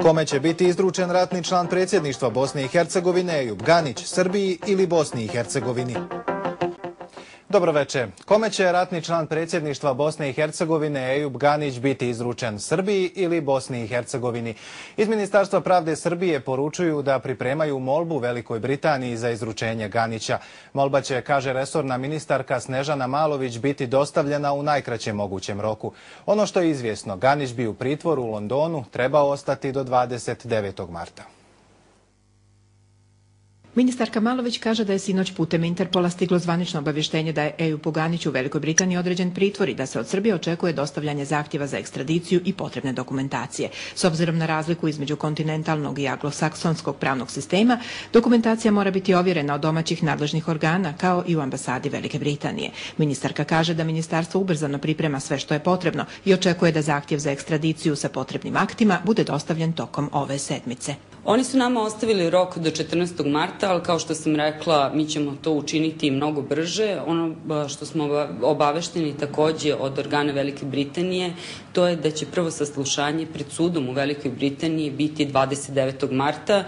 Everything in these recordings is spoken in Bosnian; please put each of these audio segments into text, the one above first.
Kome će biti izručen ratni član predsjedništva Bosne i Hercegovine Ejub Ganić, Srbiji ili Bosni i Hercegovini? Dobro večer. Kome će ratni član predsjedništva Bosne i Hercegovine Ejub Ganić biti izručen, Srbiji ili Bosni i Hercegovini? Iz Ministarstva pravde Srbije poručuju da pripremaju molbu Velikoj Britaniji za izručenje Ganića. Molba će, kaže resorna ministarka Snežana Malović, biti dostavljena u najkraćem mogućem roku. Ono što je izvjesno, Ganić bi u pritvoru u Londonu trebao ostati do 29. marta. Ministarka Malović kaže da je sinoć putem Interpola stiglo zvanično obavještenje da je Ejubu Ganiću u Velikoj Britaniji određen pritvor i da se od Srbije očekuje dostavljanje zahtjeva za ekstradiciju i potrebne dokumentacije. S obzirom na razliku između kontinentalnog i anglosaksonskog pravnog sistema, dokumentacija mora biti ovjerena od domaćih nadležnih organa kao i u ambasadi Velike Britanije. Ministarka kaže da ministarstvo ubrzano priprema sve što je potrebno i očekuje da zahtjev za ekstradiciju sa potrebnim aktima bude dostavljen tokom ove sedmice. Oni su nama ostavili rok do 14. marta, ali kao što sam rekla, mi ćemo to učiniti mnogo brže. Ono što smo obavešteni također od organa Velike Britanije, to je da će prvo saslušanje pred sudom u Velikoj Britaniji biti 29. marta.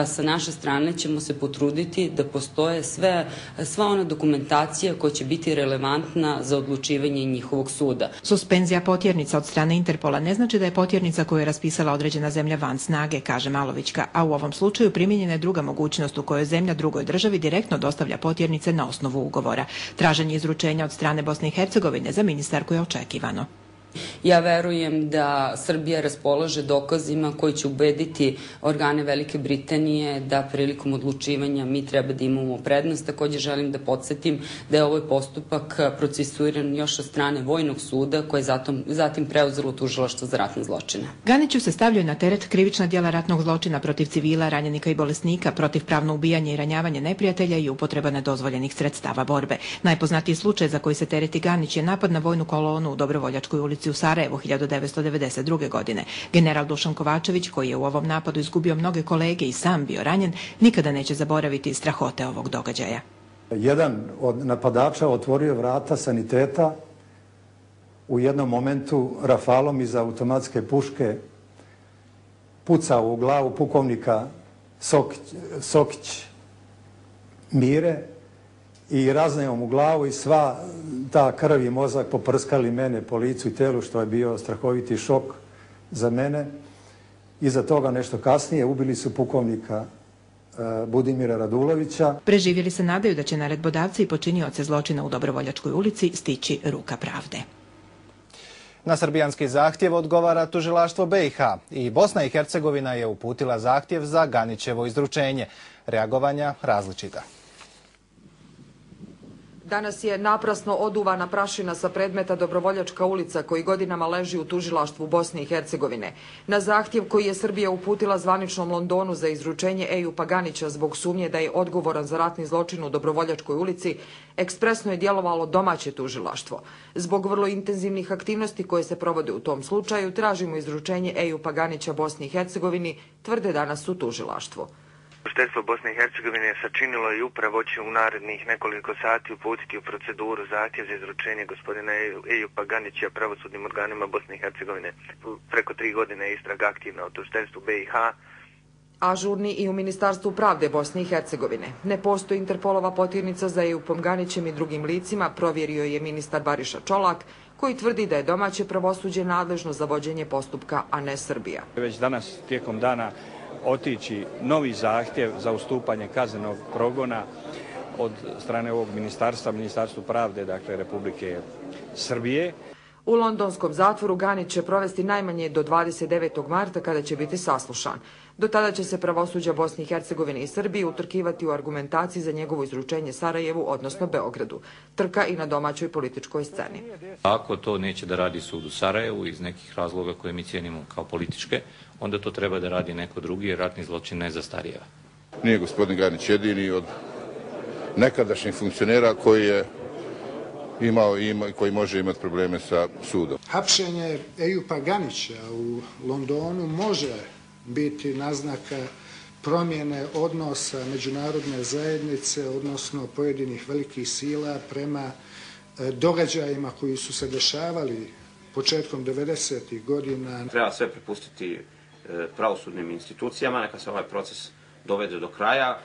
Sa naše strane ćemo se potruditi da postoje sva ona dokumentacija koja će biti relevantna za odlučivanje njihovog suda. Suspenzija potjernica od strane Interpola ne znači da je potjernica koju je raspisala određena zemlja van snage, kaže Malović, a u ovom slučaju primijenjena je druga mogućnost u kojoj zemlja drugoj državi direktno dostavlja potjernice na osnovu ugovora. Traženje izručenja od strane Bosne i Hercegovine za ministarku je očekivano. Ja verujem da Srbija raspolaže dokazima koji će ubediti organe Velike Britanije da prilikom odlučivanja mi treba da imamo prednost. Također želim da podsjetim da je ovaj postupak procesuiran još od strane Vojnog suda koje je zatim preuzelo tužilaštvo za ratne zločine. Ganiću se stavljaju na teret krivična djela ratnog zločina protiv civila, ranjenika i bolesnika, protivpravno ubijanje i ranjavanje neprijatelja i upotreba nedozvoljenih sredstava borbe. Najpoznatiji slučaj za koji se tereti Ganić je napad na vojnu kolonu u Dobrovoljačkoj ulici u Sarajevu 1992. godine. General Dušan Kovačević, koji je u ovom napadu izgubio mnoge kolege i sam bio ranjen, nikada neće zaboraviti strahote ovog događaja. Jedan od napadača otvorio vrata saniteta u jednom momentu rafalom iz automatske puške pucao u glavu pukovnika Sokić Mire i razneo mu glavu i sva ta krv i mozak poprskali mene po licu i telu, što je bio strahoviti šok za mene. Iza toga nešto kasnije ubili su pukovnika Budimira Radulovića. Preživjeli se nadaju da će naredbodavci i počinioce zločina u Dobrovoljačkoj ulici stići ruka pravde. Na srbijanski zahtjev odgovara tužilaštvo BiH i Bosna i Hercegovina je uputila zahtjev za Ganićevo izručenje. Reagovanja različita. Danas je naprasno oduvana prašina sa predmeta Dobrovoljačka ulica koji godinama leži u tužilaštvu Bosne i Hercegovine. Na zahtjev koji je Srbija uputila zvaničnom Londonu za izručenje Ejuba Ganića zbog sumnje da je odgovoran za ratni zločin u Dobrovoljačkoj ulici, ekspresno je djelovalo domaće tužilaštvo. Zbog vrlo intenzivnih aktivnosti koje se provode u tom slučaju, tražimo izručenje Ejuba Ganića Bosni i Hercegovini, tvrde danas u tužilaštvu. Tužiteljstvo Bosne i Hercegovine je sačinilo i upravo će u narednih nekoliko sati uputiti u proceduru zahtjev za izručenje gospodina Ejuba Ganića pravosudnim organima Bosne i Hercegovine. Preko 3 godine je istraga aktivna u tužiteljstvu BiH. Ažurni i u Ministarstvu pravde Bosne i Hercegovine. Ne postoji Interpolova potjernica za Ejubom Ganićem i drugim licima, provjerio je ministar Bariša Čolak, koji tvrdi da je domaće pravosuđe nadležno za vođenje postupka, a ne Srbija. Već danas tijekom dana otići novi zahtjev za ustupanje kaznenog progona od strane ovog ministarstva, Ministarstvu pravde, dakle Republike Srbije. U londonskom zatvoru Ganić će provesti najmanje do 29. marta kada će biti saslušan. Do tada će se pravosuđa Bosne i Hercegovine i Srbije utrkivati u argumentaciji za njegovo izručenje Sarajevu, odnosno Beogradu. Trka i na domaćoj političkoj sceni. Ako to neće da radi sud u Sarajevu iz nekih razloga koje mi cijenimo kao političke, onda to treba da radi neko drugi jer ratni zločin ne zastarijeva. Nije gospodin Ganić jedini od nekadašnjih funkcionera koji je imao i koji može imati probleme sa sudom. Hapšenje Ejuba Ganića u Londonu može biti naznaka promjene odnosa međunarodne zajednice, odnosno pojedinih velikih sila prema događajima koji su se dešavali početkom 90. godina. Treba sve prepustiti pravosudnim institucijama, neka se ovaj proces dovede do kraja.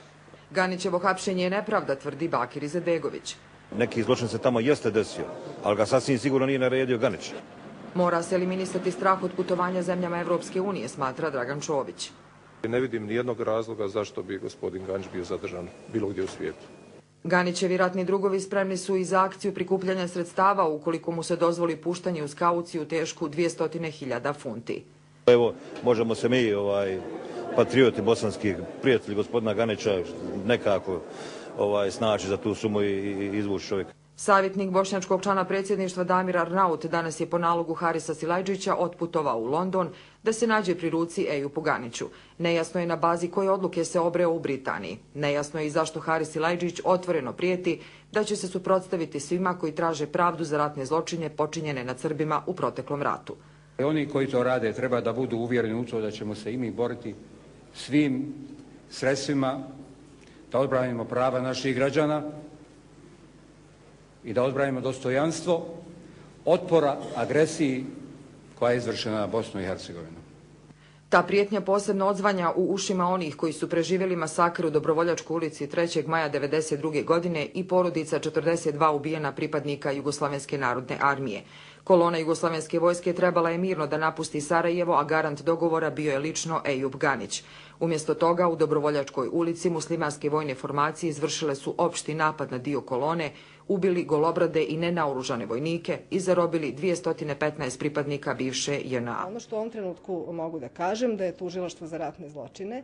Ganićevo hapšenje je nepravda, tvrdi Bakir Izetbegović. Neki zločin se tamo jeste desio, ali ga sasvim sigurno nije naredio Ganić. Mora se eliminisati strah od putovanja zemljama Evropske unije, smatra Dragan Čović. Ne vidim nijednog razloga zašto bi gospodin Ganić bio zadržan bilo gdje u svijetu. Ganićevi ratni drugovi spremni su i za akciju prikupljanja sredstava ukoliko mu se dozvoli puštanje uz kauciju tešku 200.000 funti. Evo, možemo se mi, patrioti bosanskih, prijatelji gospodina Ganića, nekako snaći za tu sumu i izvući čovjeka. Savjetnik bošnjačkog člana predsjedništva Damir Arnaut danas je po nalogu Harisa Silajdžića otputovao u London da se nađe pri ruci Ejupu Ganiću. Nejasno je na bazi koje odluke se obreo u Britaniji. Nejasno je i zašto Haris Silajdžić otvoreno prijeti da će se suprotstaviti svima koji traže pravdu za ratne zločine počinjene nad Srbima u proteklom ratu. Oni koji to rade treba da budu uvjereni u to da ćemo se i mi boriti svim sredstvima da odbranimo prava naših građana i da odbranimo dostojanstvo otpora agresiji koja je izvršena na Bosnu i Hercegovinu. Ta prijetnja posebno odzvanja u ušima onih koji su preživjeli masakr u Dobrovoljačkoj ulici 3. maja 1992. godine i porodica 42 ubijena pripadnika Jugoslavenske narodne armije. Kolona Jugoslavenske vojske trebala je mirno da napusti Sarajevo, a garant dogovora bio je lično Ejup Ganić. Umjesto toga, u Dobrovoljačkoj ulici muslimanske vojne formacije izvršile su opšti napad na dio kolone, ubili golobrade i nenaoružane vojnike i zarobili 215 pripadnika bivše JNA. Ono što u ovom trenutku mogu da kažem da je Tužilaštvo za ratne zločine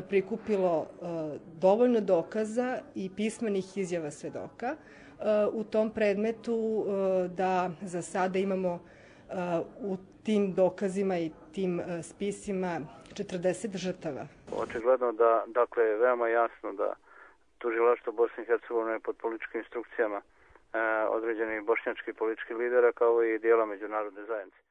prikupilo dovoljno dokaza i pismenih izjava svedoka u tom predmetu da za sada imamo u tim dokazima i tim spisima 40 žrtava. Očigledno da, dakle, je veoma jasno da Tužilaštvo Bosne i Hercegovine pod političkim instrukcijama određenih bošnjačkih političkih lidera kao i dijela međunarodne zajednice.